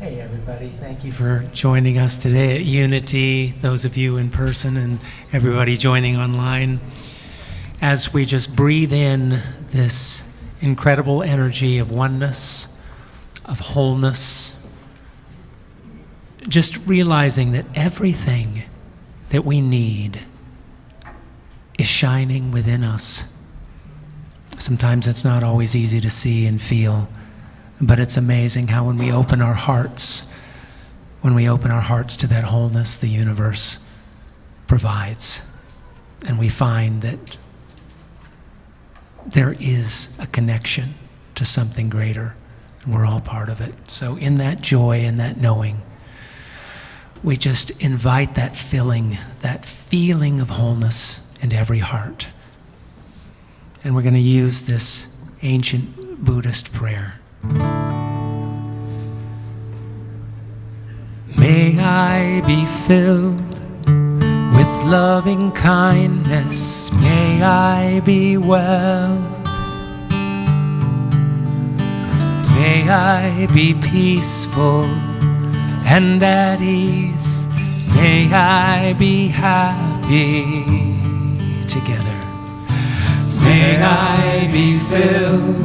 Hey everybody, thank you for joining us today at Unity, those of you in person and everybody joining online. As we just breathe in this incredible energy of oneness, of wholeness, just realizing that everything that we need shining within us. Sometimes it's not always easy to see and feel, but it's amazing how when we open our hearts to that wholeness, the universe provides. And we find that there is a connection to something greater, and we're all part of it. So in that joy and that knowing, we just invite that feeling of wholeness into every heart. And we're going to use this ancient Buddhist prayer. May I be filled with loving kindness. May I be well. May I be peaceful and at ease. May I be happy together. May I be filled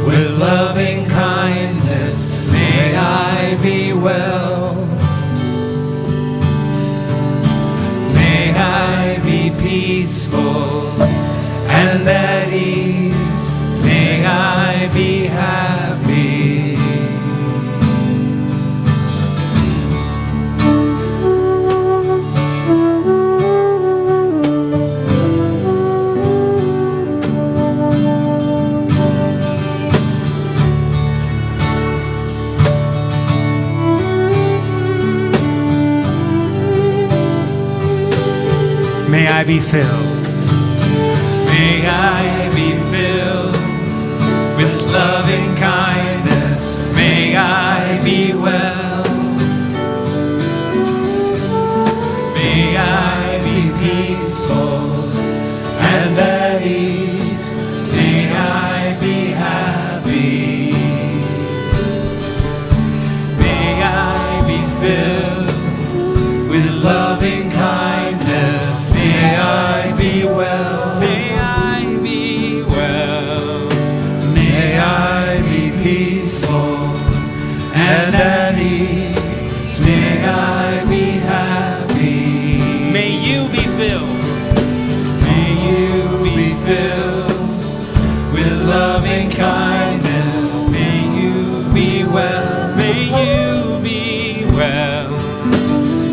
with loving kindness. May I be well. May I be peaceful and at ease. May I be happy. May I be filled. May I be filled with loving kindness. May I be well. May I be peaceful and at ease. May I be happy. May I be filled with loving kindness. May I be well. May I be well. May I be peaceful and at ease. May I be happy. May you be filled. May you be filled with loving kindness. May you be well. May you be well.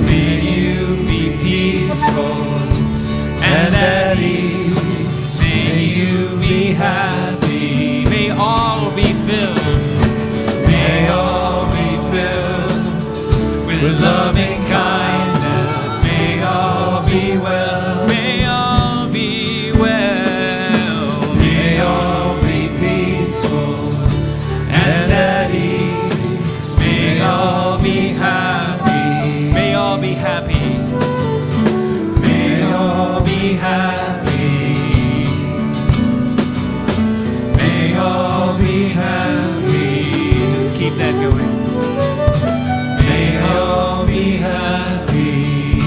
May you be peaceful and at ease. May you be happy. May all be filled. May all be filled with loving kindness. May all be well. May all be well. May all be peaceful and at ease. May all be happy. May all be happy. May all be happy. May all be happy. Just keep that going. May all be happy.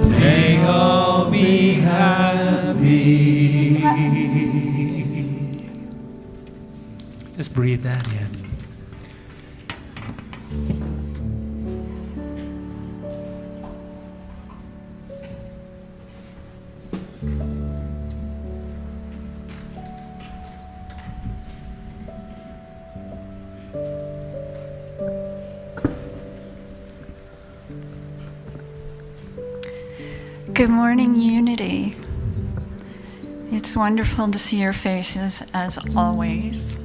May all be happy. Just breathe that in. Good morning, Unity. It's wonderful to see your faces as always.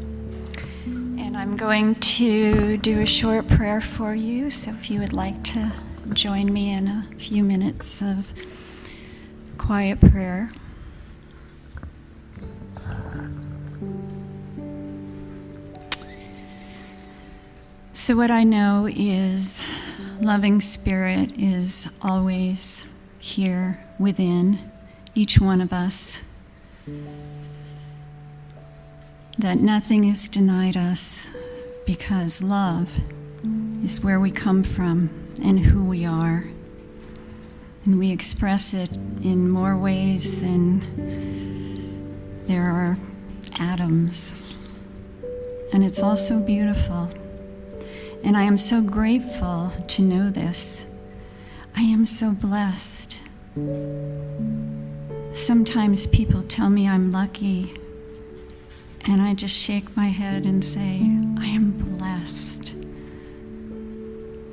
And I'm going to do a short prayer for you, so if you would like to join me in a few minutes of quiet prayer. So what I know is loving spirit is always here within each one of us, that nothing is denied us because love is where we come from and who we are, and we express it in more ways than there are atoms, and it's also beautiful. And I am so grateful to know this. I am so blessed Sometimes people tell me I'm lucky, and I just shake my head and say, I am blessed.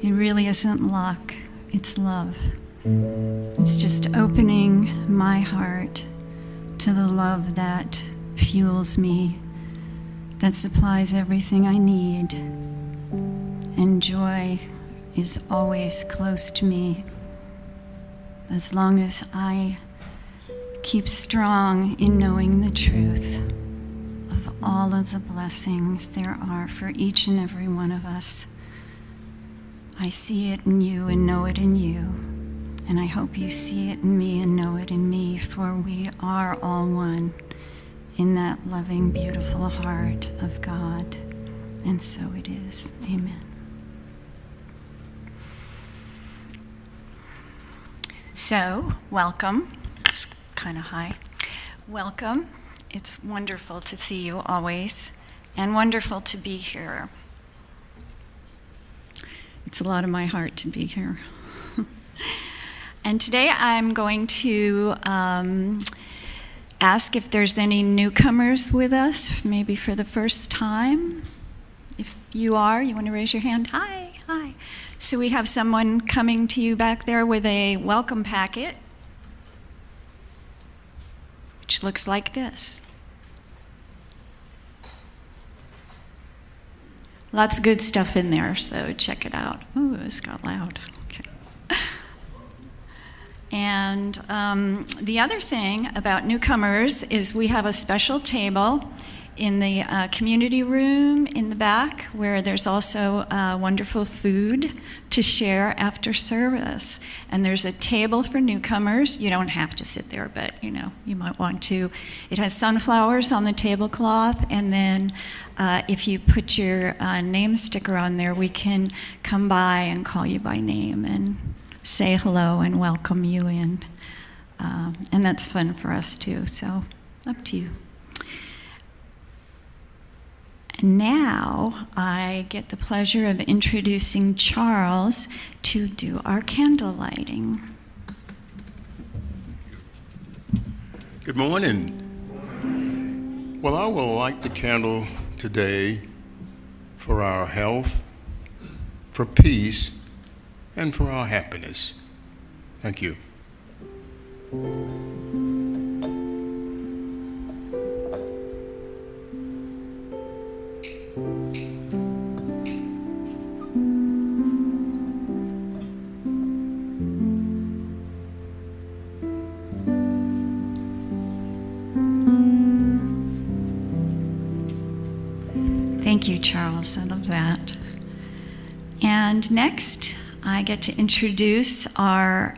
It really isn't luck, it's love. It's just opening my heart to the love that fuels me, that supplies everything I need. And joy is always close to me. As long as I keep strong in knowing the truth of all of the blessings there are for each and every one of us. I see it in you and know it in you. And I hope you see it in me and know it in me, for we are all one in that loving, beautiful heart of God. And so it is. Amen. So, welcome. It's kind of high. Welcome. It's wonderful to see you always, and wonderful to be here. It's a lot of my heart to be here. And today I'm going to ask if there's any newcomers with us, maybe for the first time. If you are, you want to raise your hand? Hi, hi. So we have someone coming to you back there with a welcome packet, which looks like this. Lots of good stuff in there, so check it out. Ooh, this got loud. Okay. And the other thing about newcomers is we have a special table in the community room in the back, where there's also wonderful food to share after service. And there's a table for newcomers. You don't have to sit there, but you might want to. It has sunflowers on the tablecloth, and then if you put your name sticker on there, we can come by and call you by name and say hello and welcome you in. And that's fun for us too, so up to you. And now I get the pleasure of introducing Charles to do our candle lighting. Good morning. Well, I will light the candle today for our health, for peace, and for our happiness. Thank you. Thank you, Charles. I love that. And next, I get to introduce our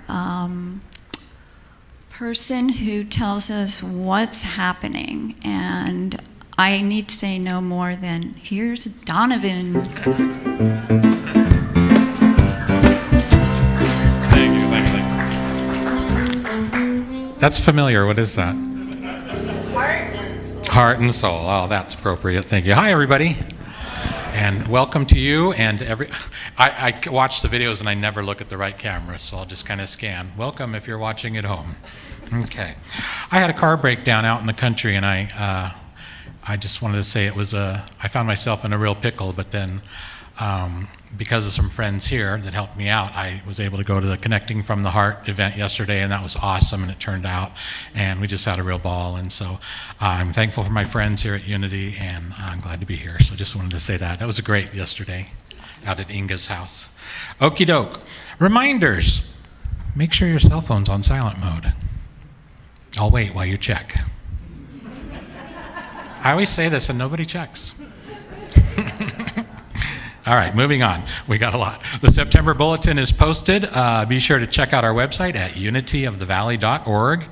person who tells us what's happening. And I need to say no more than, here's Donovan. Thank you. That's familiar. What is that? Heart and soul. Oh, that's appropriate. Thank you. Hi, everybody. And welcome to you and I watch the videos and I never look at the right camera, so I'll just kind of scan. Welcome if you're watching at home. Okay. I had a car breakdown out in the country, and I just wanted to say I found myself in a real pickle, but then because of some friends here that helped me out, I was able to go to the Connecting from the Heart event yesterday, and that was awesome, and it turned out, and we just had a real ball. And so I'm thankful for my friends here at Unity, and I'm glad to be here. So just wanted to say that. That was great yesterday out at Inga's house. Okie doke. Reminders. Make sure your cell phone's on silent mode. I'll wait while you check. I always say this and nobody checks. All right, moving on. We got a lot. The September bulletin is posted. Be sure to check out our website at unityofthevalley.org.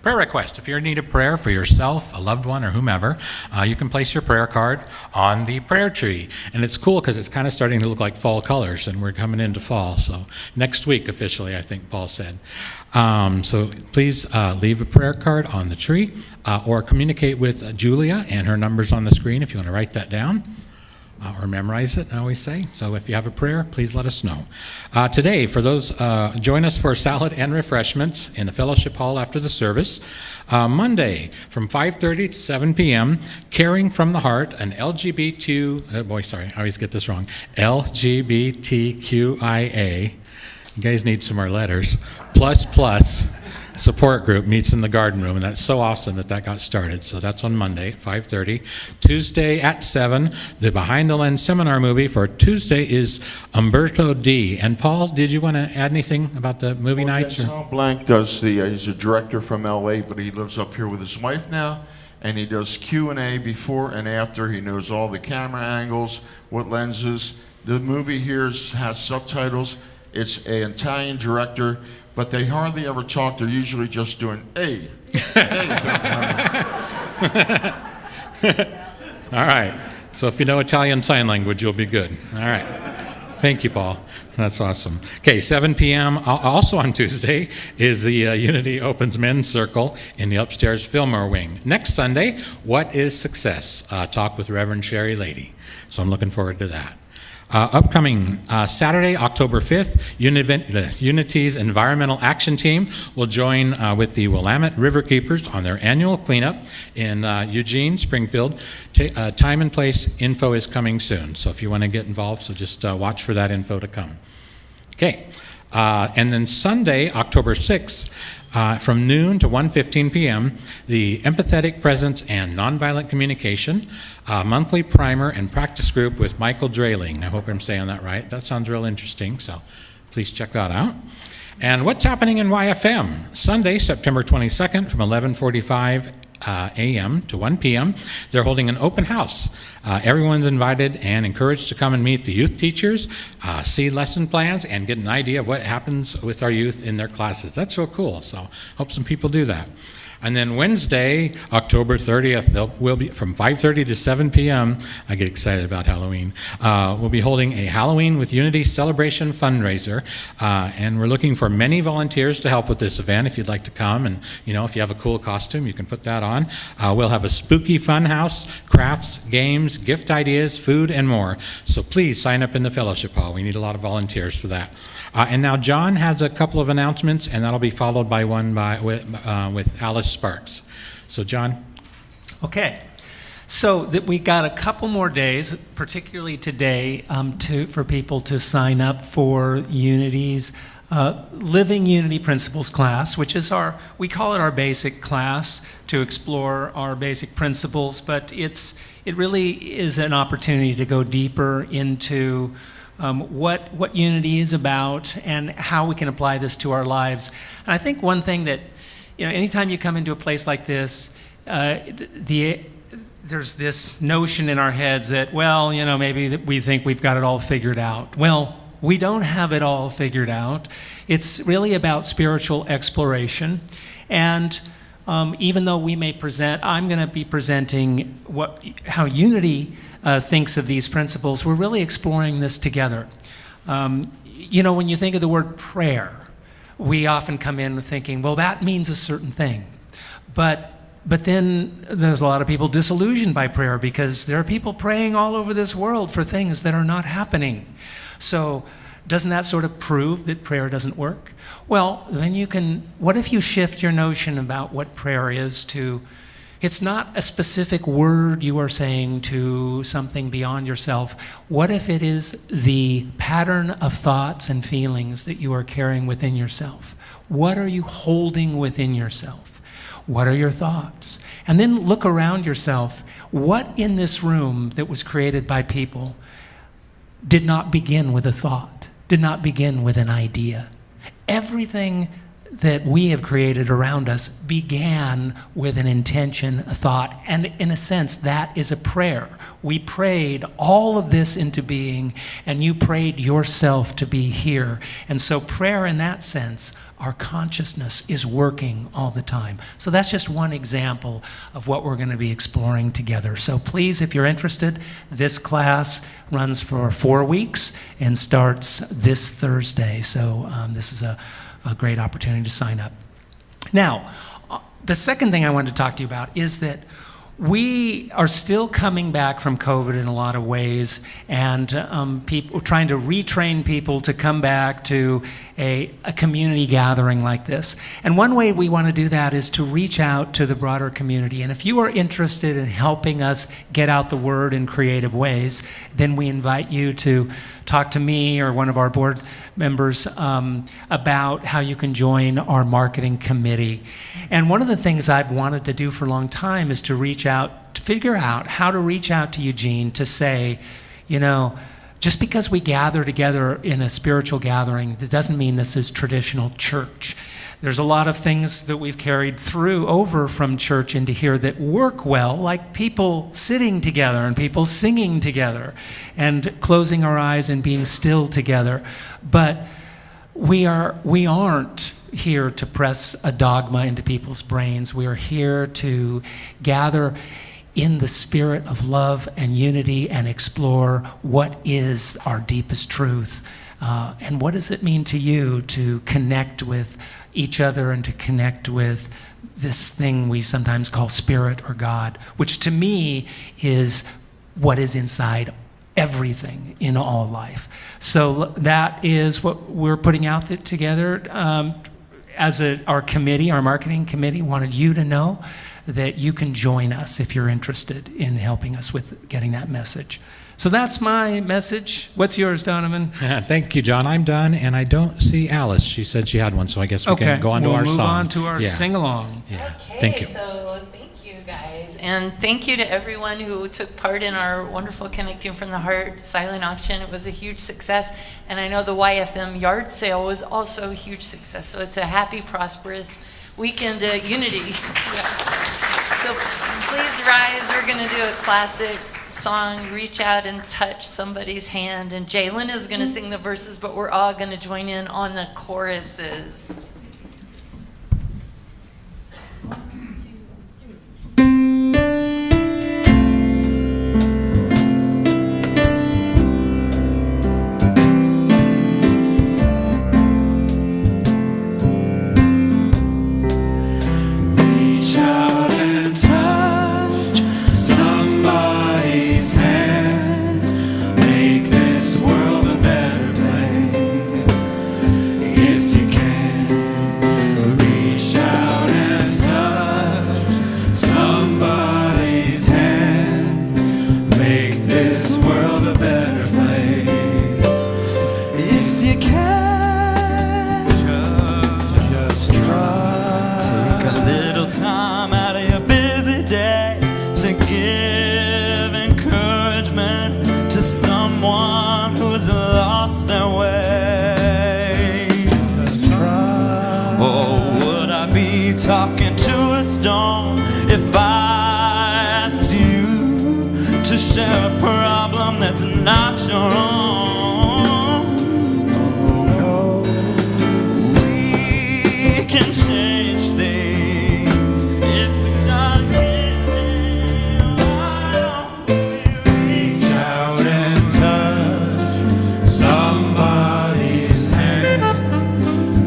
Prayer request. If you're in need of prayer for yourself, a loved one, or whomever, you can place your prayer card on the prayer tree. And it's cool because it's kind of starting to look like fall colors, and we're coming into fall. So next week, officially, I think Paul said. So please leave a prayer card on the tree or communicate with Julia, and her number's on the screen if you want to write that down. or memorize it, I always say. So if you have a prayer, please let us know. Today, for those, join us for salad and refreshments in the fellowship hall after the service. Monday, from 5:30 to 7 p.m., Caring from the Heart, an I always get this wrong, LGBTQIA, you guys need some more letters, plus support group meets in the garden room, and that's so awesome that got started. So that's on Monday at 5:30. Tuesday at 7, the Behind the Lens seminar movie for Tuesday is Umberto D. And Paul, did you want to add anything about the movie nights? Tom Blank does he's a director from LA, but he lives up here with his wife now, and he does Q&A before and after. He knows all the camera angles, what lenses. The movie here has subtitles. It's an Italian director, but they hardly ever talk. They're usually just doing, hey. All right. So if you know Italian Sign Language, you'll be good. All right. Thank you, Paul. That's awesome. Okay, 7 p.m. Also on Tuesday is the Unity Opens Men's Circle in the upstairs Fillmore wing. Next Sunday, What is Success? Talk with Reverend Sherry Lady. So I'm looking forward to that. Upcoming Saturday, October 5th, Unity's Environmental Action Team will join with the Willamette River Keepers on their annual cleanup in Eugene, Springfield. Time and place info is coming soon, so if you want to get involved, so just watch for that info to come. Okay, and then Sunday, October 6th, from noon to 1:15 p.m., the Empathetic Presence and Nonviolent Communication, monthly primer and practice group with Michael Drayling. I hope I'm saying that right. That sounds real interesting, so please check that out. And what's happening in YFM? Sunday, September 22nd from 11:45 a.m. to 1 p.m. They're holding an open house. Everyone's invited and encouraged to come and meet the youth teachers, see lesson plans, and get an idea of what happens with our youth in their classes. That's real cool, so hope some people do that. And then Wednesday, October 30th, we'll be from 5:30 to 7 p.m. I get excited about Halloween. We'll be holding a Halloween with Unity celebration fundraiser, and we're looking for many volunteers to help with this event. If you'd like to come, and if you have a cool costume, you can put that on. We'll have a spooky fun house, crafts, games, gift ideas, food, and more. So please sign up in the fellowship hall. We need a lot of volunteers for that. And now John has a couple of announcements, and that'll be followed by one with Alice Sparks. So John. Okay. So that we got a couple more days, particularly today, for people to sign up for Unity's Living Unity Principles class, which is we call it our basic class to explore our basic principles, but it really is an opportunity to go deeper into what Unity is about and how we can apply this to our lives. And I think one thing that, anytime you come into a place like this, there's this notion in our heads that, maybe we think we've got it all figured out. Well, we don't have it all figured out. It's really about spiritual exploration. And even though we may I'm going to be presenting how Unity thinks of these principles, we're really exploring this together. When you think of the word prayer, we often come in thinking, well, that means a certain thing. But then there's a lot of people disillusioned by prayer because there are people praying all over this world for things that are not happening. So doesn't that sort of prove that prayer doesn't work? Well, then what if you shift your notion about what prayer is to, it's not a specific word you are saying to something beyond yourself. What if it is the pattern of thoughts and feelings that you are carrying within yourself? What are you holding within yourself? What are your thoughts? And then look around yourself. What in this room that was created by people did not begin with a thought, did not begin with an idea? Everything that we have created around us began with an intention, a thought, and in a sense, that is a prayer. We prayed all of this into being, and you prayed yourself to be here. And so prayer in that sense, our consciousness is working all the time. So that's just one example of what we're going to be exploring together. So please, if you're interested, this class runs for 4 weeks and starts this Thursday. So this is a great opportunity to sign up. Now, the second thing I wanted to talk to you about is that we are still coming back from COVID in a lot of ways, and people trying to retrain people to come back to a community gathering like this. And one way we want to do that is to reach out to the broader community. And if you are interested in helping us get out the word in creative ways, then we invite you to talk to me or one of our board members about how you can join our marketing committee. And one of the things I've wanted to do for a long time is to reach out, to figure out how to reach out to Eugene to say, you know, just because we gather together in a spiritual gathering, that doesn't mean this is traditional church. There's a lot of things that we've carried through over from church into here that work well, like people sitting together and people singing together and closing our eyes and being still together. But we aren't here to press a dogma into people's brains. We are here to gather in the spirit of love and unity and explore what is our deepest truth. And what does it mean to you to connect with each other and to connect with this thing we sometimes call spirit or God, which to me is what is inside everything in all life. So that is what we're putting out there together. As our committee, our marketing committee, wanted you to know that you can join us if you're interested in helping us with getting that message. So that's my message. What's yours, Donovan? Thank you, John. I'm done, and I don't see Alice. She said she had one, so I guess we can go on to our song. We'll move on to our sing-along. Yeah. Okay, Thank you. so thank you, guys. And thank you to everyone who took part in our wonderful Connecting from the Heart silent auction. It was a huge success. And I know the YFM yard sale was also a huge success. So it's a happy, prosperous weekend at Unity. Yeah. So please rise. We're going to do a classic song, Reach Out and Touch Somebody's Hand. And Jalen is going to sing the verses, but we're all going to join in on the choruses. Reach out and touch somebody's hand. Make this world a better place. If you can, reach out and touch somebody's hand. Make this world a better place. If you can, just try. Take a little time out of your busy day to give encouragement to someone who's lost their way. Or would I be talking to a stone if I asked you to share a problem that's not your own? We can change things if we start giving. Why don't we reach out and touch somebody's hand.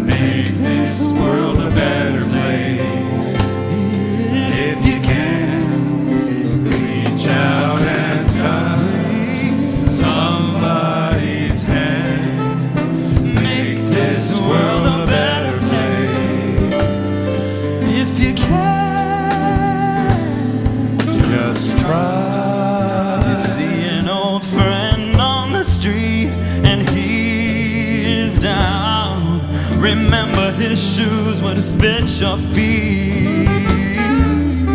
Make this world a better place. If you can, reach out and touch somebody's hand. Make this world a better place. if you can? Just try. You see an old friend on the street and he's down. Remember his shoes would fit your feet.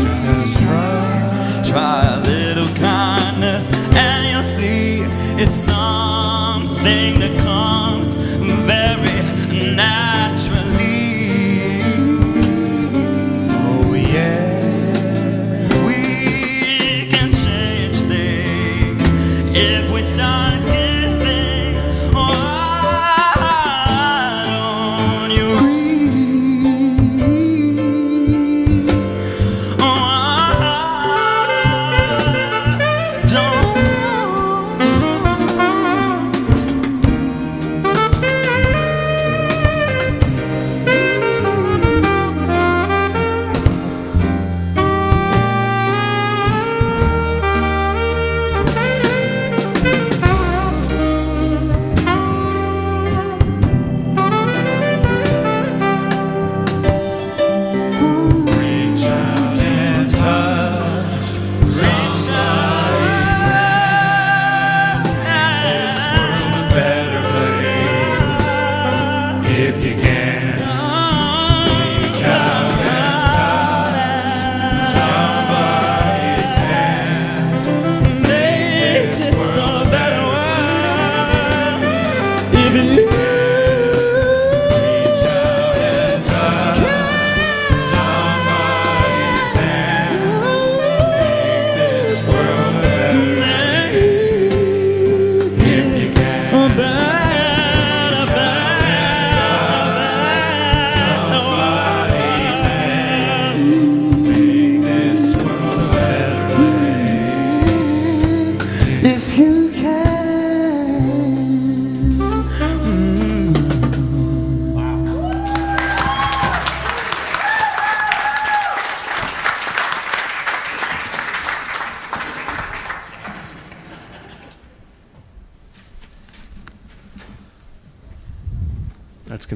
Just try. Try a little kindness and you'll see it's something that comes very naturally. Oh yeah. We can change things if we start giving. Why don't you read? Why don't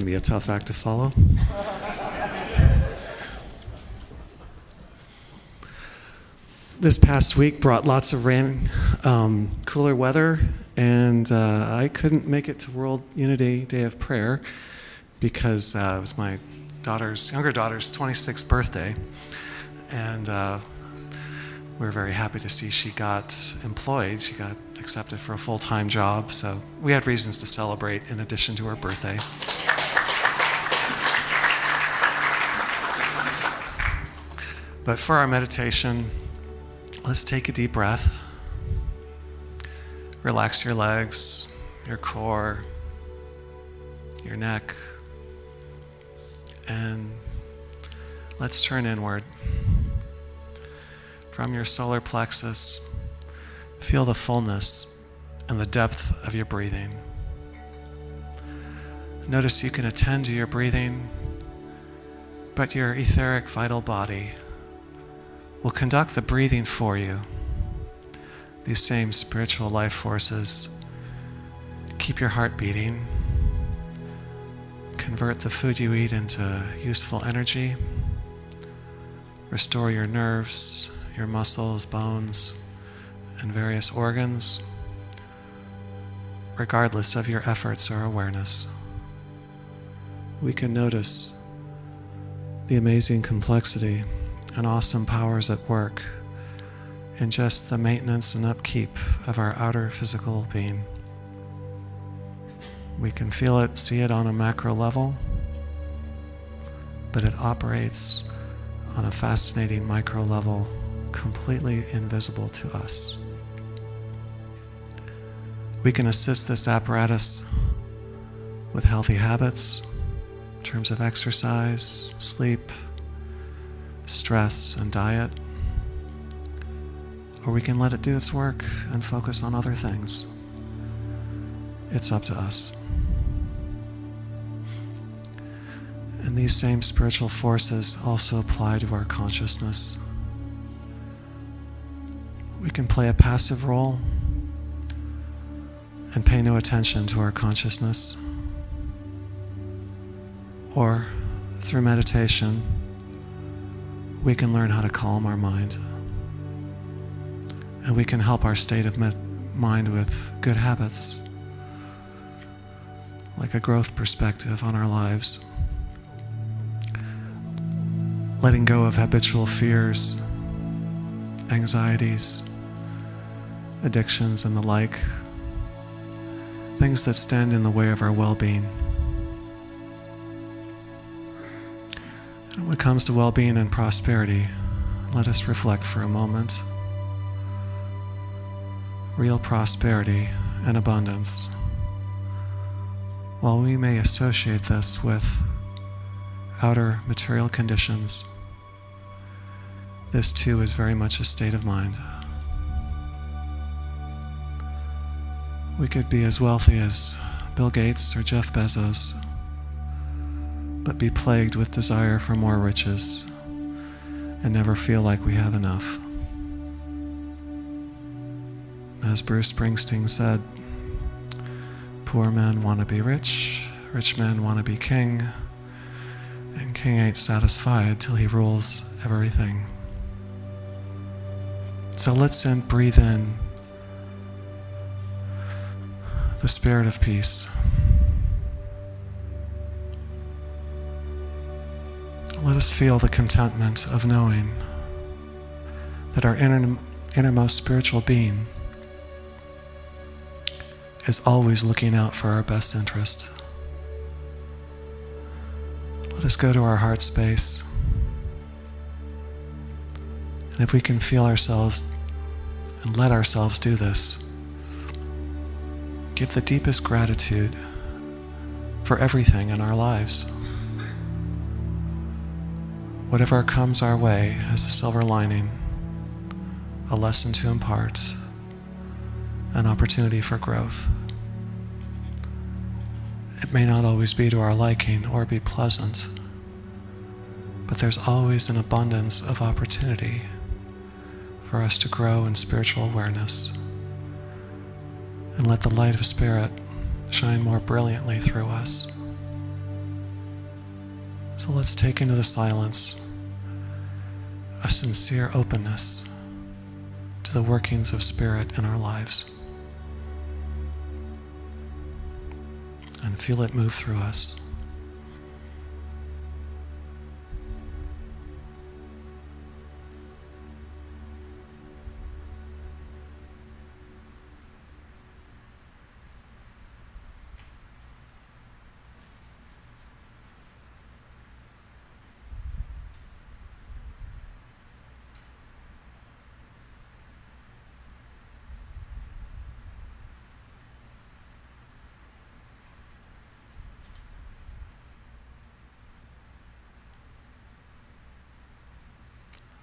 be a tough act to follow. This past week brought lots of rain, cooler weather, and I couldn't make it to World Unity Day of Prayer because it was my younger daughter's 26th birthday, and we were very happy to see she got employed. She got accepted for a full-time job, so we had reasons to celebrate in addition to her birthday. But for our meditation, let's take a deep breath. Relax your legs, your core, your neck, and let's turn inward. From your solar plexus, feel the fullness and the depth of your breathing. Notice you can attend to your breathing, but your etheric vital body will conduct the breathing for you. These same spiritual life forces keep your heart beating, convert the food you eat into useful energy, restore your nerves, your muscles, bones, and various organs, regardless of your efforts or awareness. We can notice the amazing complexity and awesome powers at work in just the maintenance and upkeep of our outer physical being. We can feel it, see it on a macro level, but it operates on a fascinating micro level, completely invisible to us. We can assist this apparatus with healthy habits in terms of exercise, sleep, stress, and diet, or we can let it do its work and focus on other things. It's up to us. And these same spiritual forces also apply to our consciousness. We can play a passive role and pay no attention to our consciousness. Or, through meditation, we can learn how to calm our mind. And we can help our state of mind with good habits, like a growth perspective on our lives. Letting go of habitual fears, anxieties, addictions, and the like, things that stand in the way of our well-being. And when it comes to well-being and prosperity, let us reflect for a moment. Real prosperity and abundance, while we may associate this with outer material conditions, this too is very much a state of mind. We could be as wealthy as Bill Gates or Jeff Bezos, but be plagued with desire for more riches and never feel like we have enough. As Bruce Springsteen said, poor men want to be rich men want to be king, and king ain't satisfied till he rules everything. So let's breathe in the spirit of peace. Let us feel the contentment of knowing that our innermost spiritual being is always looking out for our best interest. Let us go to our heart space. And if we can feel ourselves and let ourselves do this, give the deepest gratitude for everything in our lives. Whatever comes our way has a silver lining, a lesson to impart, an opportunity for growth. It may not always be to our liking or be pleasant, but there's always an abundance of opportunity for us to grow in spiritual awareness and let the light of Spirit shine more brilliantly through us. So let's take into the silence a sincere openness to the workings of Spirit in our lives, and feel it move through us.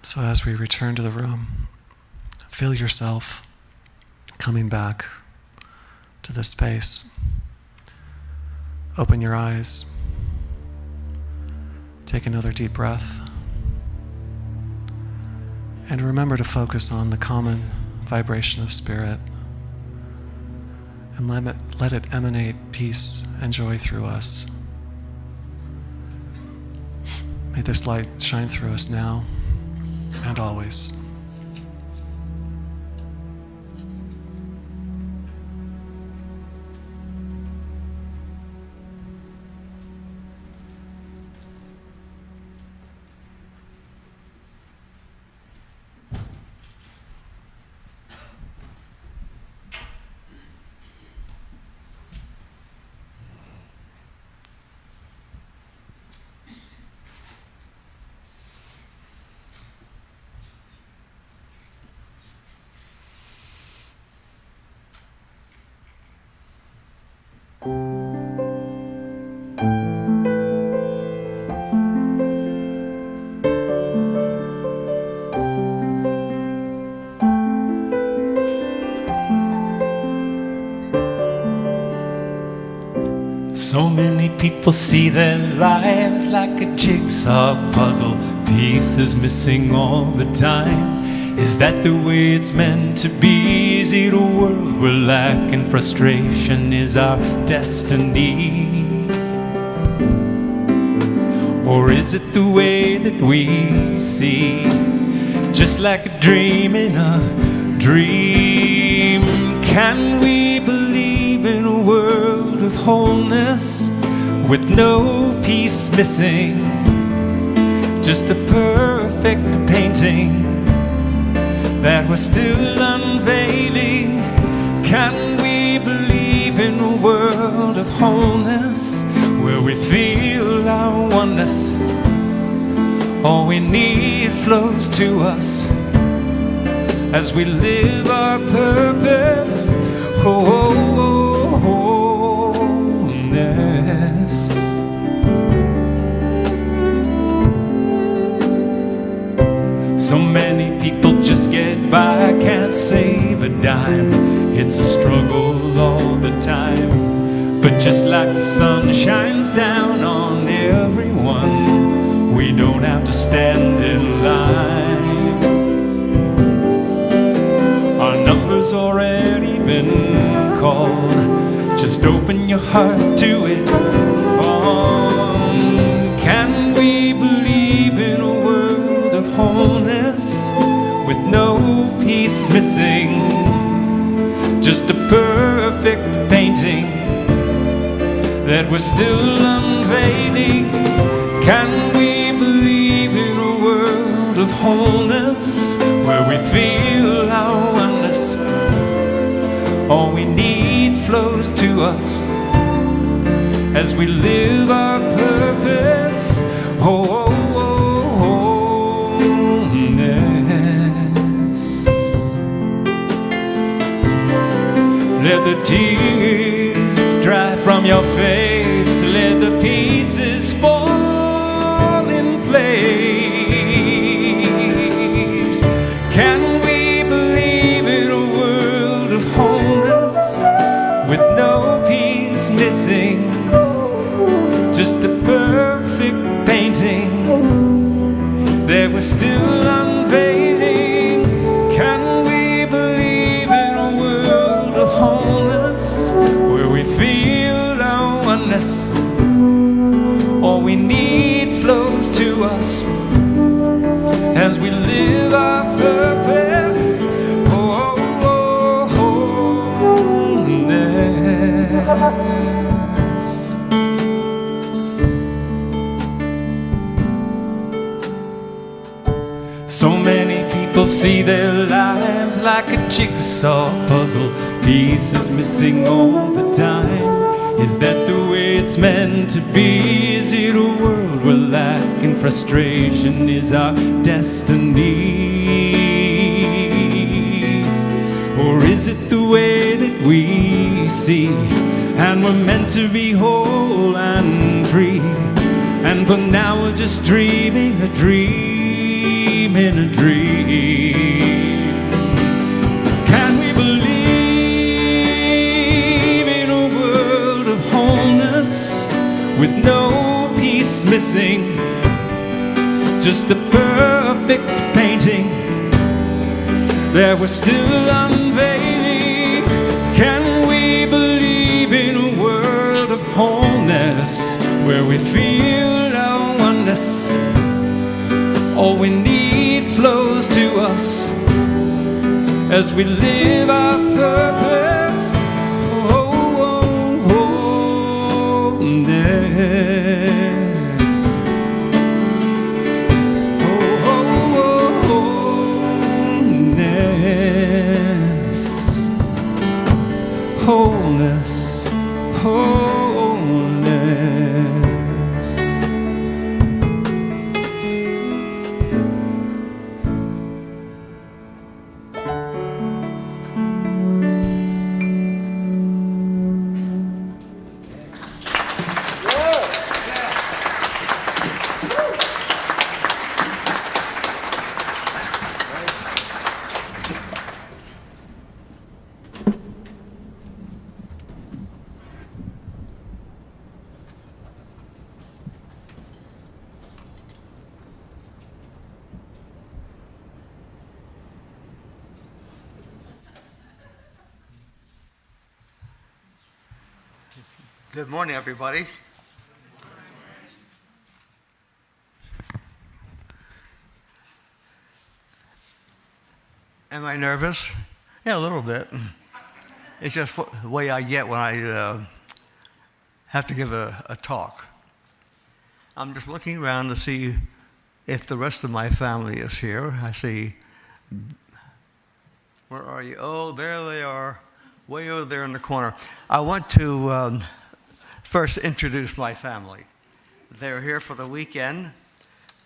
So as we return to the room, feel yourself coming back to this space. Open your eyes. Take another deep breath. And remember to focus on the common vibration of Spirit. And let it emanate peace and joy through us. May this light shine through us now and always. So many people see their lives like a jigsaw puzzle, pieces missing all the time. Is that the way it's meant to be? Is it a world where lack and frustration is our destiny? Or is it the way that we see, just like a dream in a dream? Can we believe in a world of wholeness with no piece missing, just a perfect painting that we're still unveiling? Can we believe in a world of wholeness where we feel our oneness? All we need flows to us as we live our purpose. Wholeness. So many people just get by, can't save a dime. It's a struggle all the time. But just like the sun shines down on everyone, we don't have to stand in line. Our number's already been called. Just open your heart to it. Can we believe in a world of wholeness with no piece missing, just a perfect painting that we're still unveiling? Can we believe in a world of wholeness where we feel our oneness? All we need flows to us as we live our purpose. Wholeness. Let the tears dry from your face. Let the pieces fall in place. Can we believe in a world of wholeness with no piece missing, just a perfect painting that we're still unveiling? Can we believe in a world of wholeness where we feel our oneness? All we need flows to us as we live our purpose. Oh, oh, holiness. So many people see their lives like a jigsaw puzzle, pieces missing all the time. Is that the way it's meant to be? Is it a world where lack and frustration is our destiny? Or is it the way that we see, and we're meant to be whole and free, and for now we're just dreaming a dream in a dream? Can we believe in a world of wholeness with no piece missing, just a perfect painting that we're still unveiling? Can we believe in a world of wholeness where we feel our oneness? All we need flows to us as we live our purpose. Oh, oh, wholeness. Oh, oh, wholeness. Wholeness. Wholeness. Good morning, everybody. Am I nervous? Yeah, a little bit. It's just the way I get when I have to give a talk. I'm just looking around to see if the rest of my family is here. I see, where are you? Oh, there they are, way over there in the corner. I want to first introduce my family. They're here for the weekend,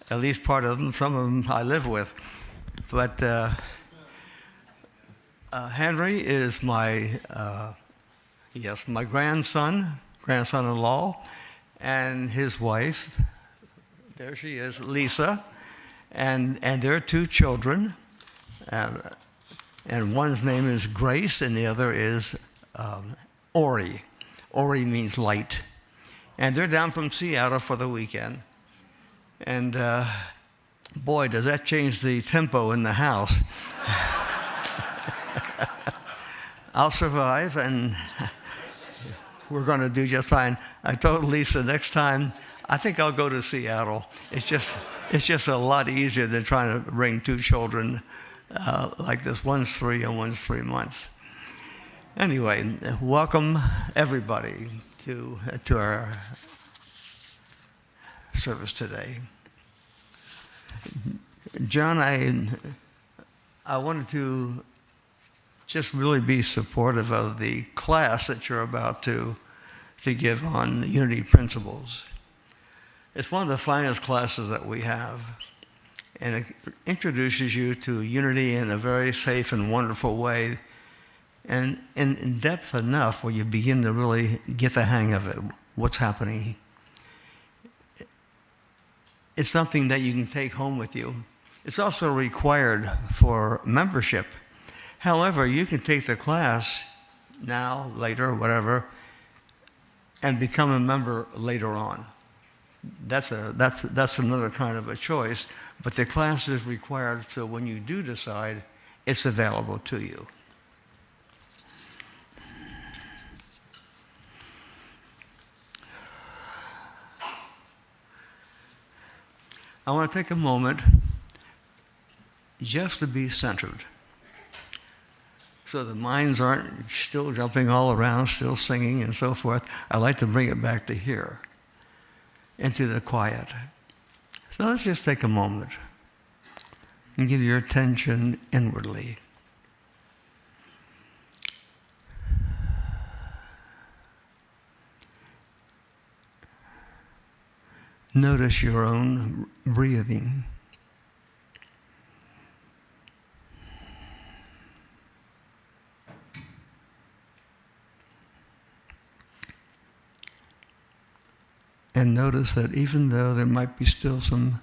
at least part of them. Some of them I live with. But Henry is my grandson-in-law, and his wife, there she is, Lisa, and their two children, and one's name is Grace, and the other is Ori. Ori means light. And they're down from Seattle for the weekend. And boy, does that change the tempo in the house. I'll survive, and we're going to do just fine. I told Lisa next time, I think I'll go to Seattle. It's just a lot easier than trying to bring two children like this. One's 3 and one's 3 months. Anyway, welcome everybody to our service today. John, I wanted to just really be supportive of the class that you're about to give on unity principles. It's one of the finest classes that we have, and it introduces you to unity in a very safe and wonderful way, and in depth enough where you begin to really get the hang of it, what's happening. It's something that you can take home with you. It's also required for membership. However, you can take the class now, later, whatever, and become a member later on. That's another kind of a choice, but the class is required, so when you do decide, it's available to you. I want to take a moment just to be centered. So the minds aren't still jumping all around, still singing and so forth. I like to bring it back to here, into the quiet. So let's just take a moment and give your attention inwardly. Notice your own breathing. And notice that even though there might be still some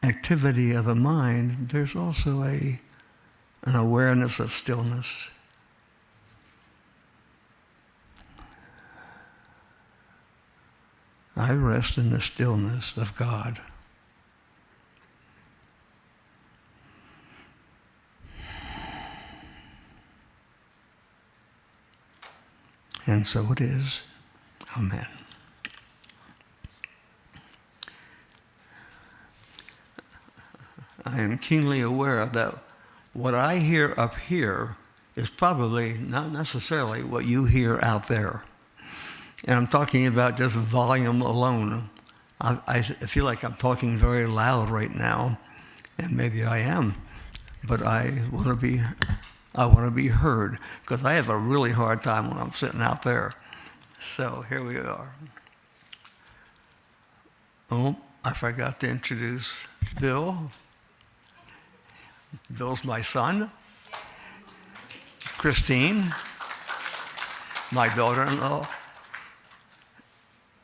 activity of the mind, there's also an awareness of stillness. I rest in the stillness of God. And so it is. Amen. I am keenly aware that what I hear up here is probably not necessarily what you hear out there. And I'm talking about just volume alone. I feel like I'm talking very loud right now, and maybe I am, but I want to be heard, because I have a really hard time when I'm sitting out there. So here we are. Oh, I forgot to introduce Bill. Bill's my son. Christine, my daughter-in-law.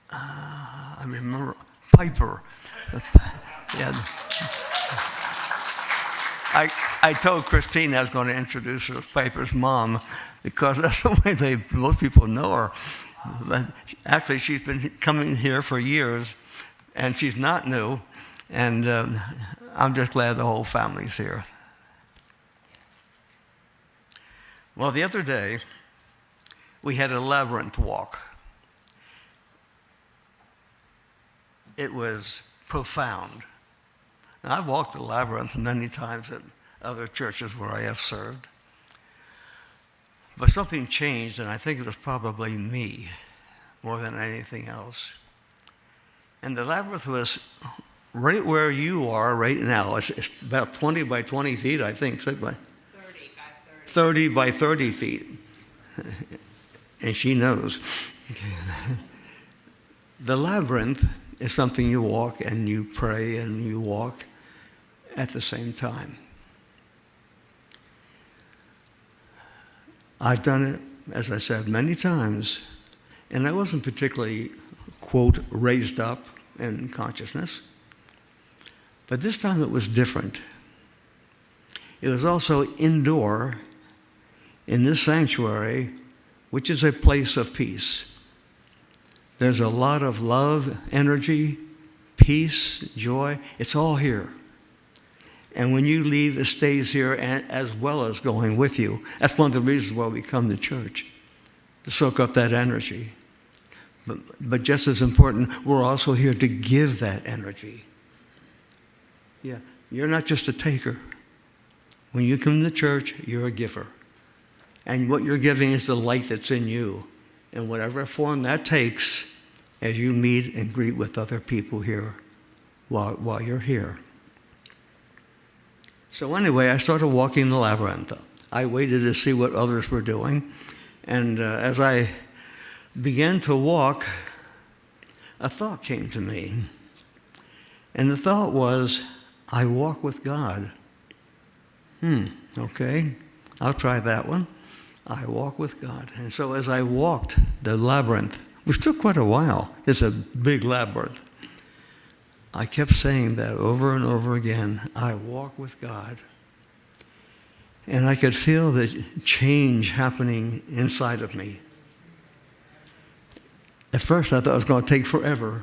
I remember Piper. Yeah. I told Christine I was going to introduce her as Piper's mom, because that's the way most people know her. But actually, she's been coming here for years, and she's not new. And I'm just glad the whole family's here. Well, the other day, we had a labyrinth walk. It was profound. Now, I've walked the labyrinth many times at other churches where I have served. But something changed, and I think it was probably me more than anything else. And the labyrinth was right where you are right now. It's about 20 by 20 feet, I think. 30 by 30 by 30 feet. And she knows. The labyrinth is something you walk and you pray and you walk at the same time. I've done it, as I said, many times, and I wasn't particularly, quote, raised up in consciousness. But this time it was different. It was also indoor in this sanctuary, which is a place of peace. There's a lot of love, energy, peace, joy. It's all here. And when you leave, it stays here, and as well as going with you. That's one of the reasons why we come to church, to soak up that energy. But just as important, we're also here to give that energy. Yeah, you're not just a taker. When you come to church, you're a giver. And what you're giving is the light that's in you. In whatever form that takes, as you meet and greet with other people here while you're here. So anyway, I started walking the labyrinth. I waited to see what others were doing. And as I began to walk, a thought came to me. And the thought was, I walk with God. Okay, I'll try that one. I walk with God. And so as I walked the labyrinth, which took quite a while, it's a big labyrinth, I kept saying that over and over again, I walk with God. And I could feel the change happening inside of me. At first I thought it was going to take forever.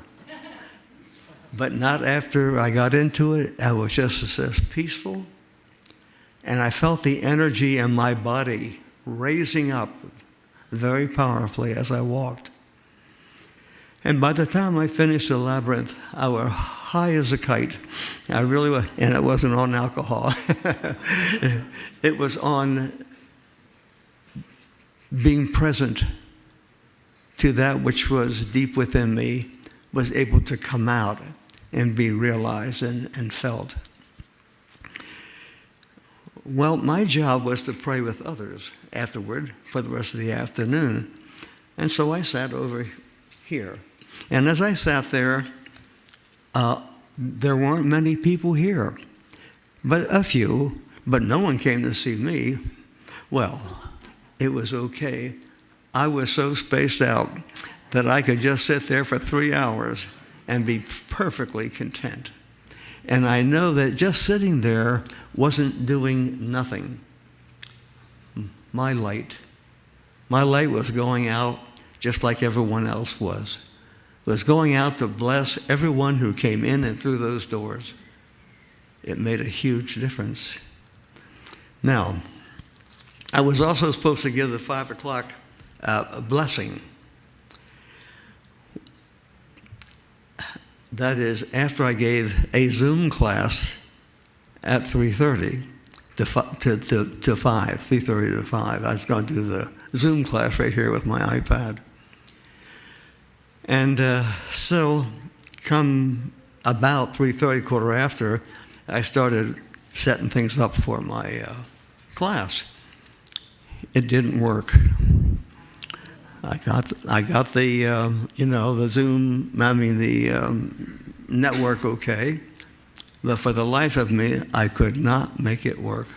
But not after I got into it. I was just as peaceful. And I felt the energy in my body raising up very powerfully as I walked. And by the time I finished the labyrinth, I was high as a kite. I really was, and it wasn't on alcohol. It was on being present to that which was deep within me, was able to come out and be realized and felt. Well, my job was to pray with others afterward for the rest of the afternoon. And so I sat over here. And as I sat there, there weren't many people here, but a few, but no one came to see me. Well, it was okay. I was so spaced out that I could just sit there for 3 hours and be perfectly content. And I know that just sitting there wasn't doing nothing. My light was going out just like everyone else was. It was going out to bless everyone who came in and through those doors. It made a huge difference. Now, I was also supposed to give the 5 o'clock blessing. That is, after I gave a Zoom class at 3:30 to 5, 3:30 to 5. I was going to do the Zoom class right here with my iPad. And so come about 3:30, quarter after, I started setting things up for my class. It didn't work. I got the the Zoom, the network okay, but for the life of me, I could not make it work.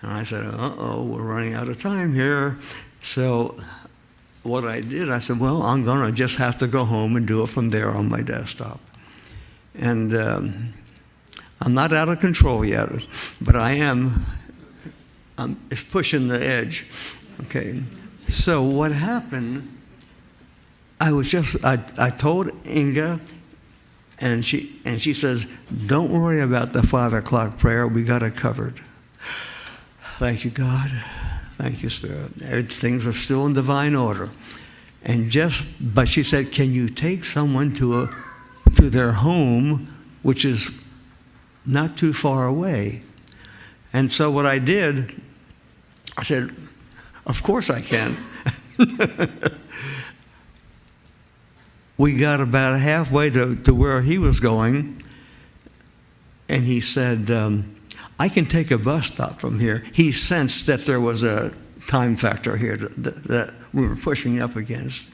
And I said, we're running out of time here. So what I did, I said, well, I'm going to just have to go home and do it from there on my desktop. And I'm not out of control yet, but it's pushing the edge. Okay. So what happened, I told Inga, and she says, don't worry about the 5 o'clock prayer, we got it covered. Thank you, God. Thank you, Spirit. Things are still in divine order. But she said, can you take someone to their home, which is not too far away? And so what I did, I said, of course I can. We got about halfway to where he was going, and he said, I can take a bus stop from here. He sensed that there was a time factor here that we were pushing up against.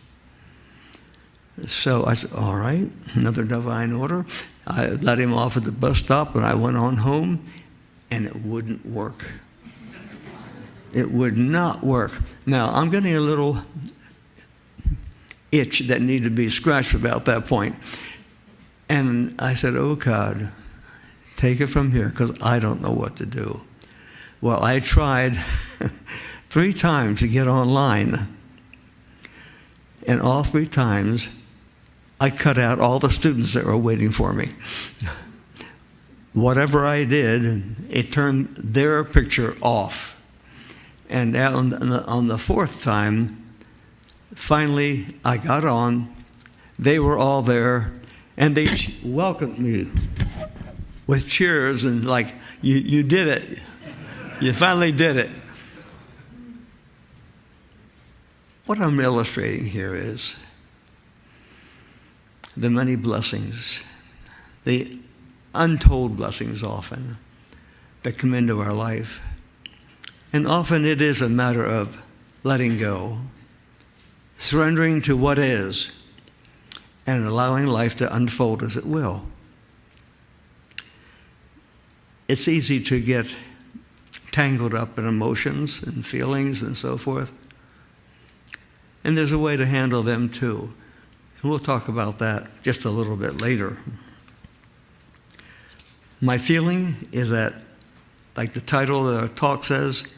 So I said, all right, another divine order. I let him off at the bus stop, and I went on home, and it wouldn't work. It would not work. Now, I'm getting a little itch that needed to be scratched about that point. And I said, oh, God, take it from here, because I don't know what to do. Well, I tried 3 times to get online. And all 3 times, I cut out all the students that were waiting for me. Whatever I did, it turned their picture off. And on the 4th time, finally, I got on. They were all there, and they welcomed me with cheers and like, you did it. You finally did it. What I'm illustrating here is the many blessings, the untold blessings often that come into our life. And often it is a matter of letting go, surrendering to what is, and allowing life to unfold as it will. It's easy to get tangled up in emotions and feelings and so forth. And there's a way to handle them too. And we'll talk about that just a little bit later. My feeling is that, like the title of the talk says,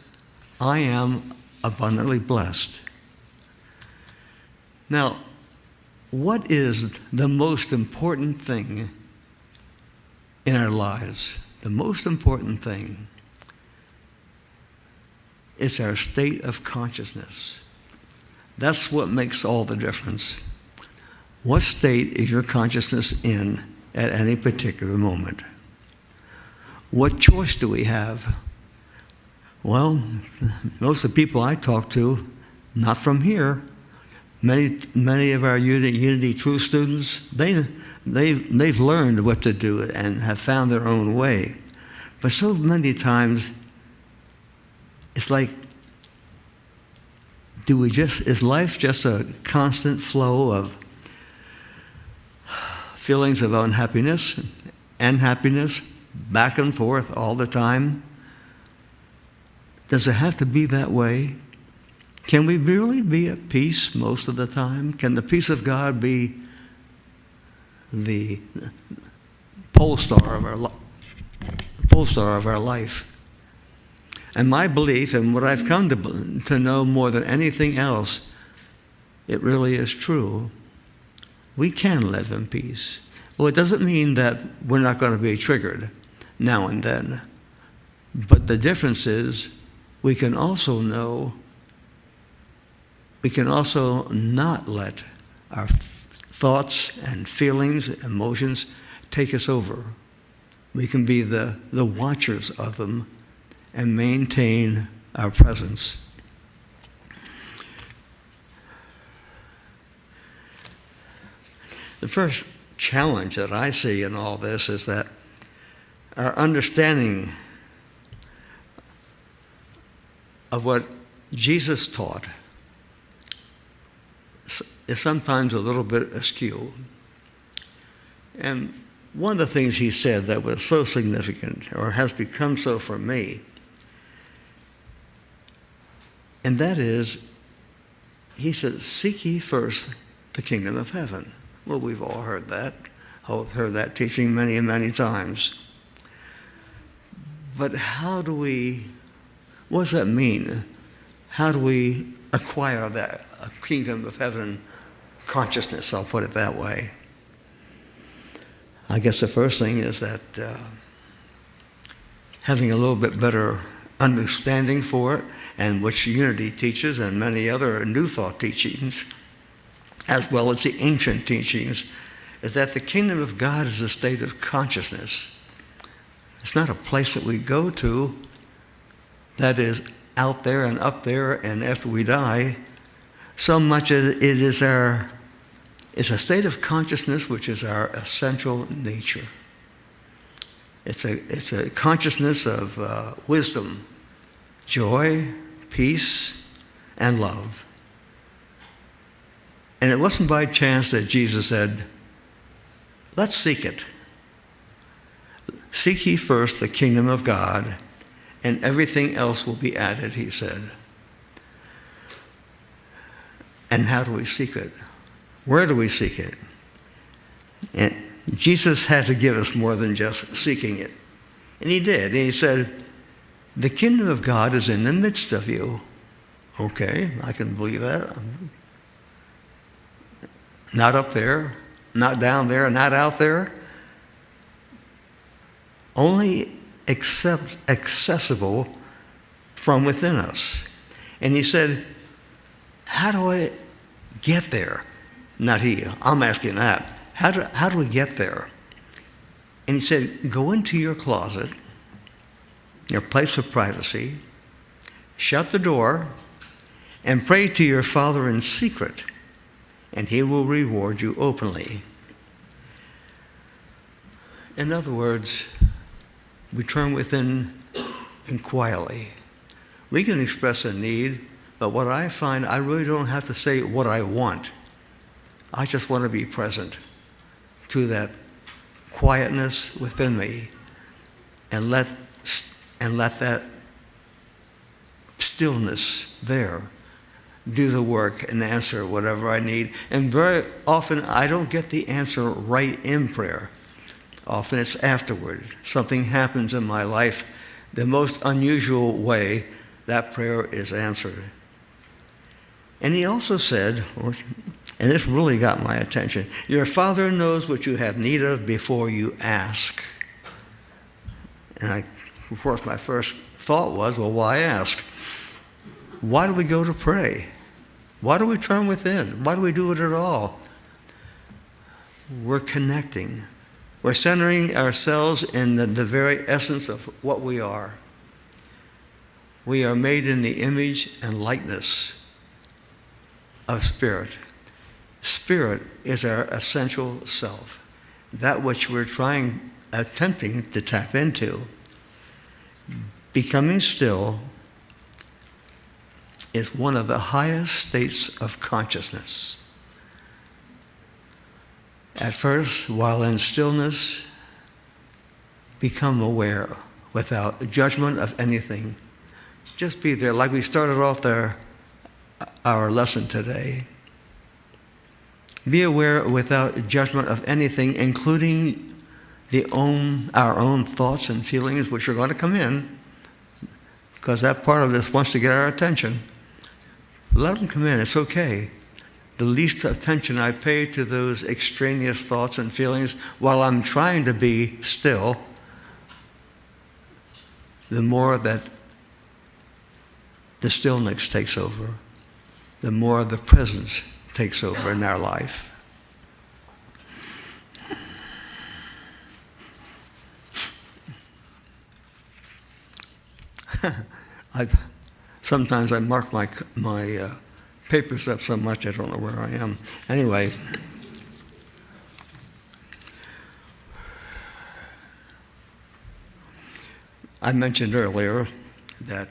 I am abundantly blessed. Now, what is the most important thing in our lives? The most important thing is our state of consciousness. That's what makes all the difference. What state is your consciousness in at any particular moment. What choice do we have? Well, most of the people I talk to, not from here, many of our Unity True students, they've learned what to do and have found their own way. But so many times, it's like, is life just a constant flow of feelings of unhappiness and happiness, back and forth all the time? Does it have to be that way? Can we really be at peace most of the time? Can the peace of God be the pole star of our life? And my belief, and what I've come to know more than anything else, it really is true. We can live in peace. Well, it doesn't mean that we're not going to be triggered now and then. But the difference is we can also not let our thoughts and feelings, emotions take us over. We can be the watchers of them and maintain our presence. The first challenge that I see in all this is that our understanding of what Jesus taught is sometimes a little bit askew. And one of the things he said that was so significant, or has become so for me, and that is, he said, seek ye first the kingdom of heaven. Well, we've all heard that teaching many and many times. But what does that mean? How do we acquire that kingdom of heaven consciousness? I'll put it that way. I guess the first thing is that having a little bit better understanding for it, and which Unity teaches and many other New Thought teachings, as well as the ancient teachings, is that the kingdom of God is a state of consciousness. It's not a place that we go to that is out there and up there and after we die. So much as it is it's a state of consciousness which is our essential nature. It's a consciousness of wisdom, joy, peace, and love. And it wasn't by chance that Jesus said, let's seek it. Seek ye first the kingdom of God, and everything else will be added, he said. And how do we seek it? Where do we seek it? And Jesus had to give us more than just seeking it. And he did. And he said, the kingdom of God is in the midst of you. Okay, I can believe that. Not up there, not down there, not out there. Only accessible from within us. And he said, how do I get there? Not he, I'm asking that. How do we get there? And he said, go into your closet, your place of privacy, shut the door, and pray to your Father in secret, and he will reward you openly. In other words, we turn within and quietly. We can express a need, but what I find, I really don't have to say what I want. I just want to be present to that quietness within me and let that stillness there do the work and answer whatever I need. And very often I don't get the answer right in prayer. Often it's afterward. Something happens in my life, the most unusual way that prayer is answered. And he also said, and this really got my attention, your Father knows what you have need of before you ask. And of course, my first thought was, well, why ask? Why do we go to pray? Why do we turn within? Why do we do it at all? We're connecting. We're centering ourselves in the very essence of what we are. We are made in the image and likeness of Spirit. Spirit is our essential self, that which we're attempting to tap into. Becoming still is one of the highest states of consciousness. At first, while in stillness, become aware without judgment of anything. Just be there, like we started off our lesson today. Be aware without judgment of anything, including our own thoughts and feelings, which are going to come in, because that part of this wants to get our attention. Let them come in. It's okay. The least attention I pay to those extraneous thoughts and feelings while I'm trying to be still, the more that the stillness takes over, the more the presence takes over in our life. Sometimes I mark my papers up so much I don't know where I am. Anyway, I mentioned earlier that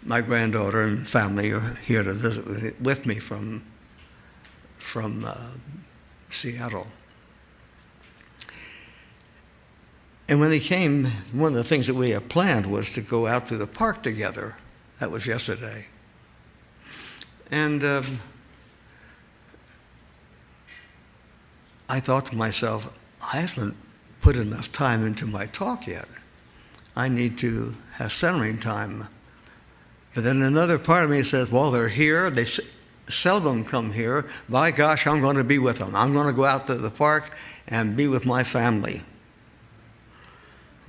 my granddaughter and family are here to visit with me from Seattle. And when they came, one of the things that we had planned was to go out to the park together. That was yesterday. And I thought to myself, I haven't put enough time into my talk yet. I need to have centering time. But then another part of me says, well, they're here. They seldom come here. By gosh, I'm going to be with them. I'm going to go out to the park and be with my family.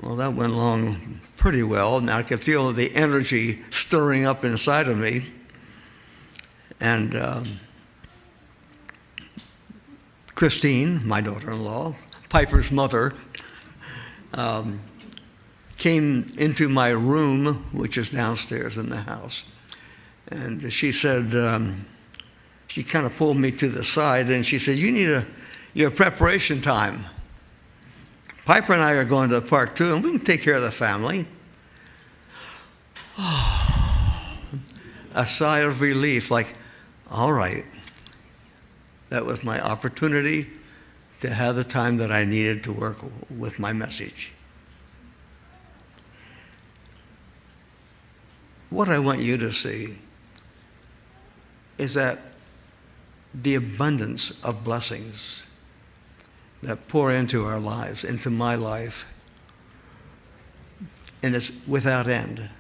Well, that went along pretty well. Now I could feel the energy stirring up inside of me. And Christine, my daughter-in-law, Piper's mother, came into my room, which is downstairs in the house. And she said, she kind of pulled me to the side, and she said, you need your preparation time. Piper and I are going to the park too, and we can take care of the family. A sigh of relief, like, all right. That was my opportunity to have the time that I needed to work with my message. What I want you to see is that the abundance of blessings that pour into our lives, into my life, and it's without end.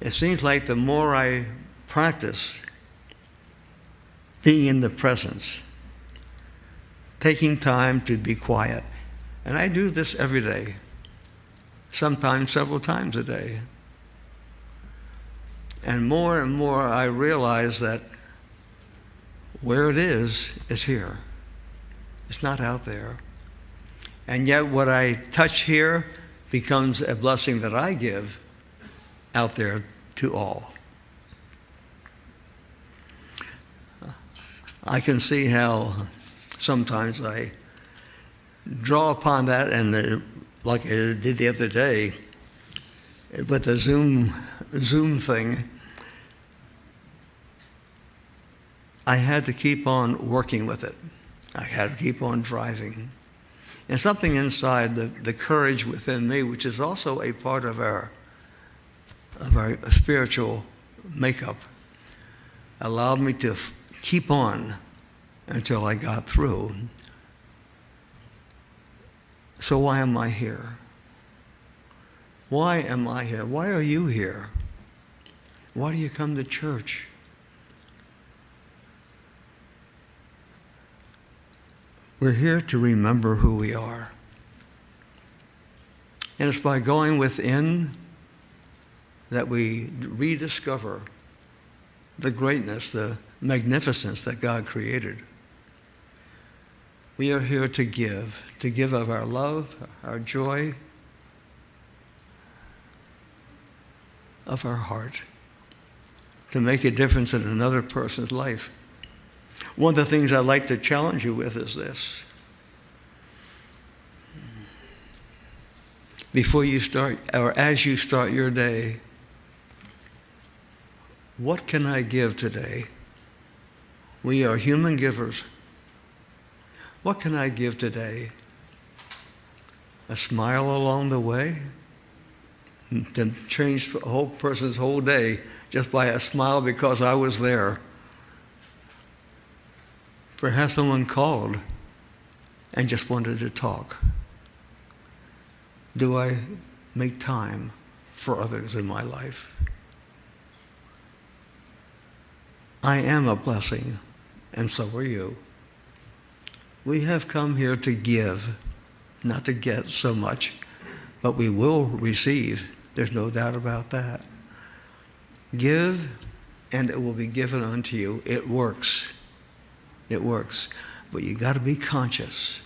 It seems like the more I practice being in the presence, taking time to be quiet, and I do this every day, sometimes several times a day, and more I realize that where it is here. It's not out there. And yet what I touch here becomes a blessing that I give out there to all. I can see how sometimes I draw upon that, and like I did the other day with the Zoom thing, I had to keep on working with it. I had to keep on driving. And something inside, the courage within me, which is also a part of our spiritual makeup, allowed me to keep on until I got through. So why am I here? Why am I here? Why are you here? Why do you come to church? We're here to remember who we are. And it's by going within that we rediscover the greatness, the magnificence that God created. We are here to give of our love, our joy, of our heart, to make a difference in another person's life. One of the things I'd like to challenge you with is this. Before you start, or as you start your day, what can I give today? We are human givers. What can I give today? A smile along the way? To change a whole person's whole day just by a smile because I was there. Perhaps someone called and just wanted to talk. Do I make time for others in my life? I am a blessing, and so are you. We have come here to give, not to get so much, but we will receive. There's no doubt about that. Give, and it will be given unto you. It works. It works. But you got to be conscious.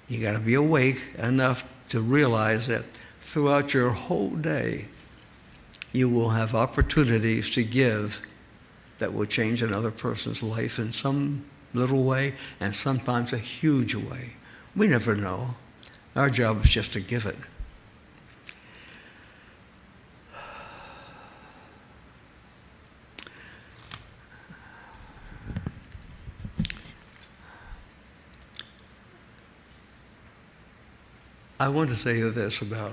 You got to be awake enough to realize that throughout your whole day, you will have opportunities to give that will change another person's life in some little way, and sometimes a huge way. We never know. Our job is just to give it. I want to say this about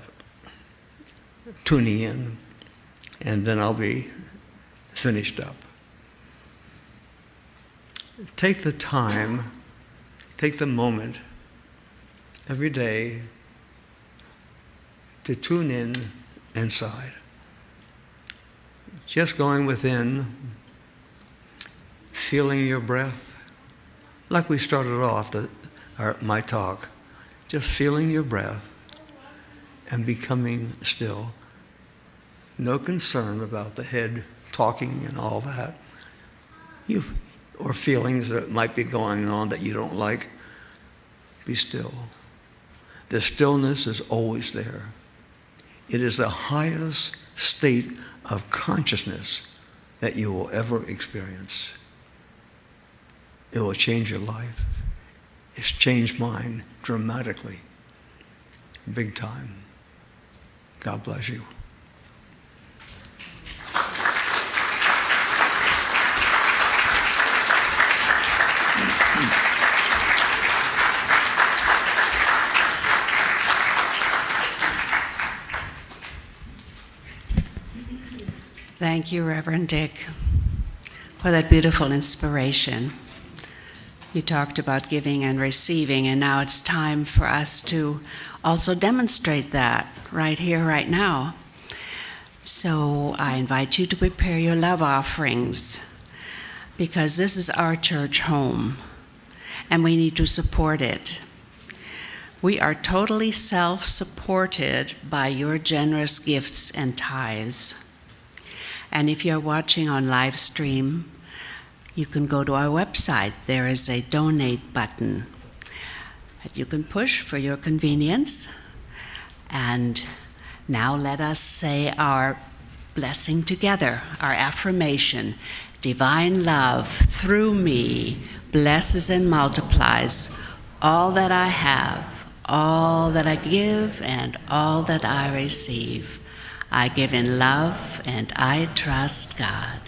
tuning in, and then I'll be finished up. Take the time, take the moment every day to tune in inside. Just going within, feeling your breath, like we started off my talk. Just feeling your breath and becoming still. No concern about the head talking and all that. Or feelings that might be going on that you don't like. Be still. The stillness is always there. It is the highest state of consciousness that you will ever experience. It will change your life. It's changed mine dramatically, big time. God bless you. Thank you, Reverend Dick, for that beautiful inspiration. You talked about giving and receiving, and now it's time for us to also demonstrate that right here, right now. So I invite you to prepare your love offerings, because this is our church home, and we need to support it. We are totally self-supported by your generous gifts and tithes. And if you're watching on live stream, you can go to our website. There is a donate button that you can push for your convenience. And now let us say our blessing together, our affirmation. Divine love through me blesses and multiplies all that I have, all that I give, and all that I receive. I give in love and I trust God.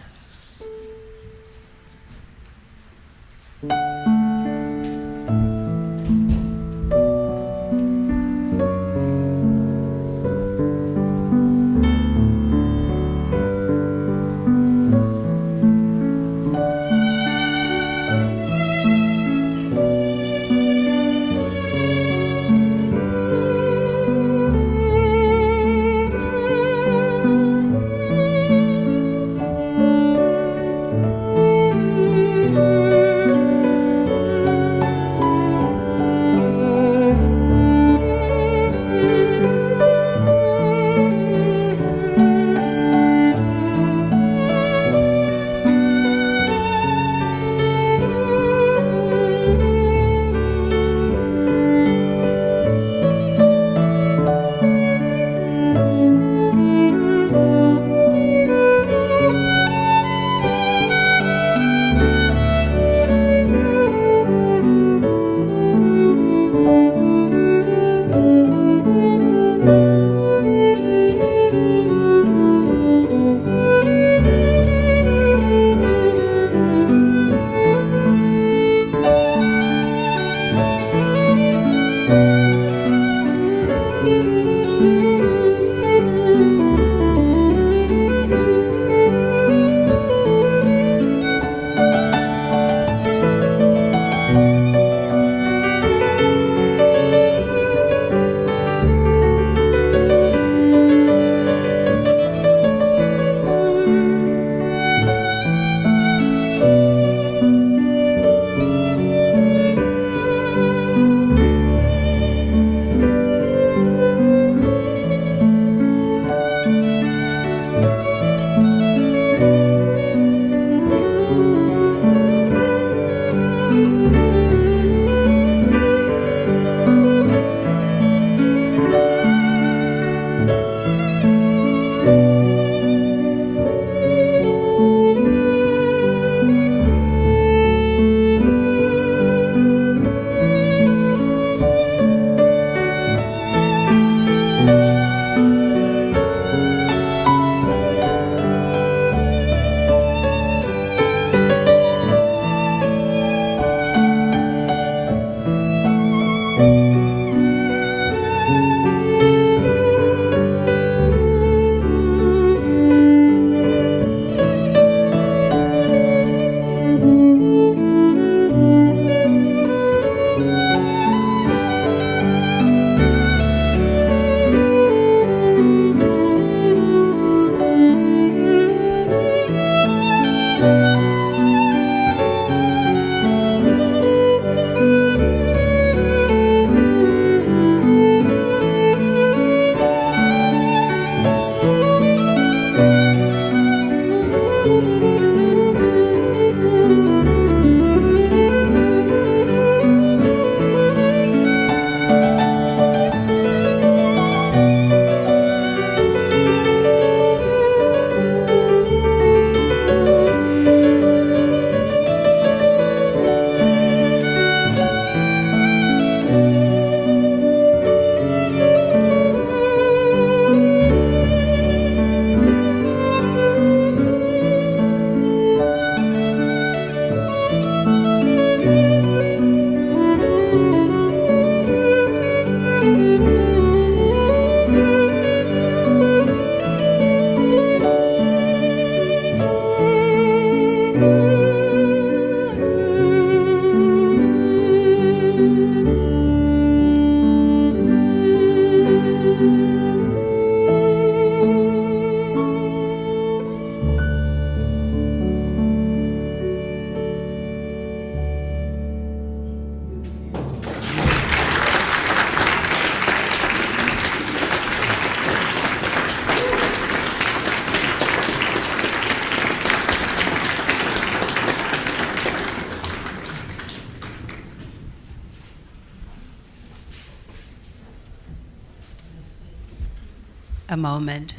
a moment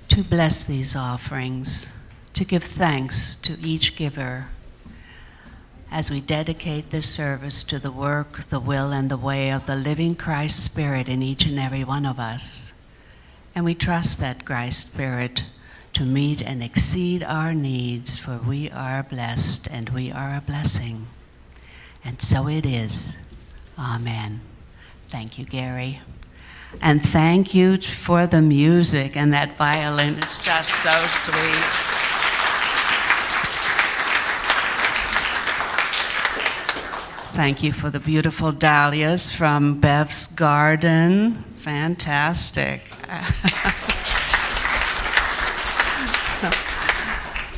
to bless these offerings, to give thanks to each giver as we dedicate this service to the work, the will, and the way of the living Christ Spirit in each and every one of us. And we trust that Christ Spirit to meet and exceed our needs, for we are blessed and we are a blessing. And so it is. Amen. Thank you, Gary. And thank you for the music, and that violin is just so sweet. Thank you for the beautiful dahlias from Bev's garden. Fantastic.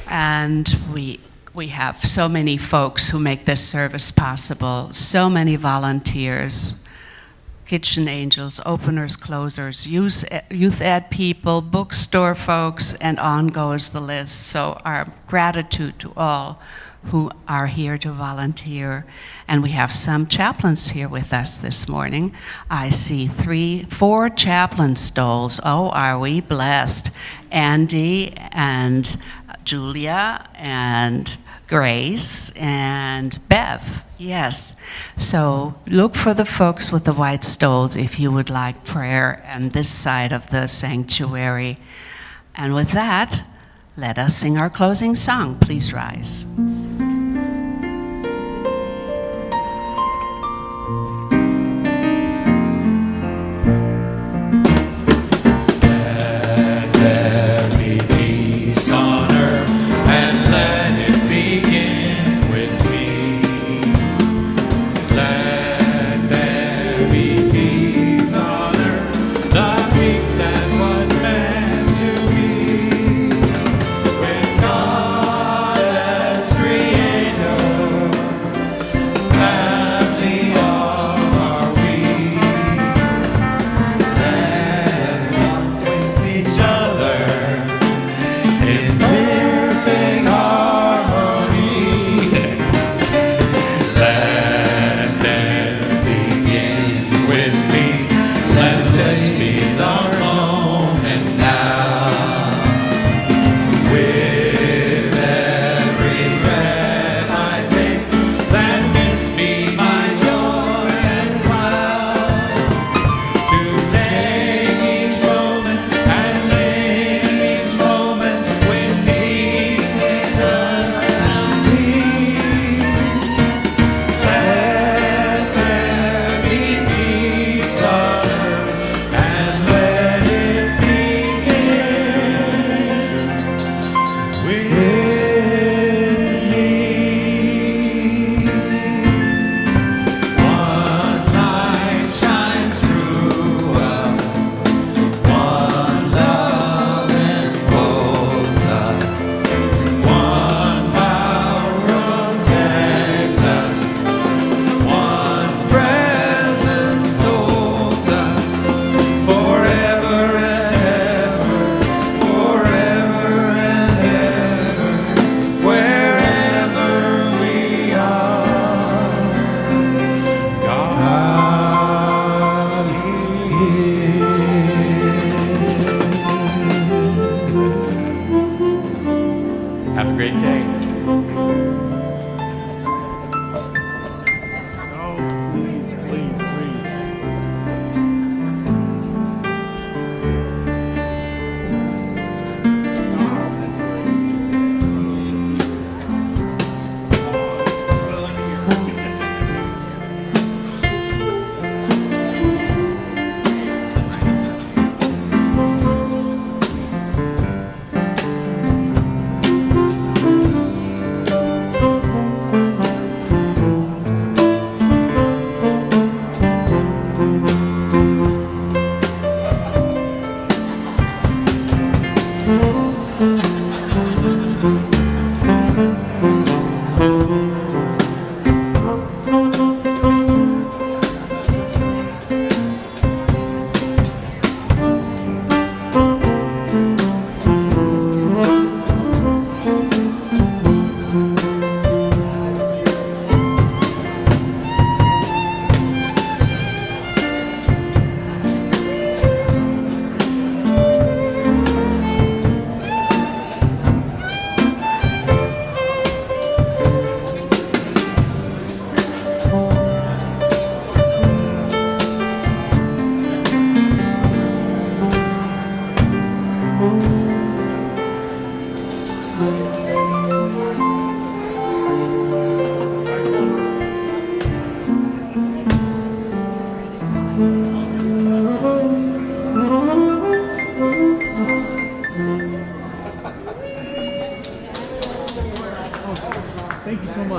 And we have so many folks who make this service possible, so many volunteers, kitchen angels, openers, closers, youth ed people, bookstore folks, and on goes the list. So our gratitude to all who are here to volunteer. And we have some chaplains here with us this morning. I see 4 chaplain stoles. Oh, are we blessed? Andy and Julia and Grace and Bev. Yes. So look for the folks with the white stoles if you would like prayer on this side of the sanctuary. And with that, let us sing our closing song. Please rise. Let this be the moment.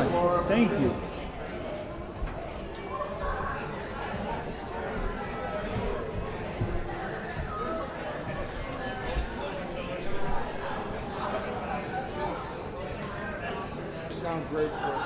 much. Thank you. Sound great.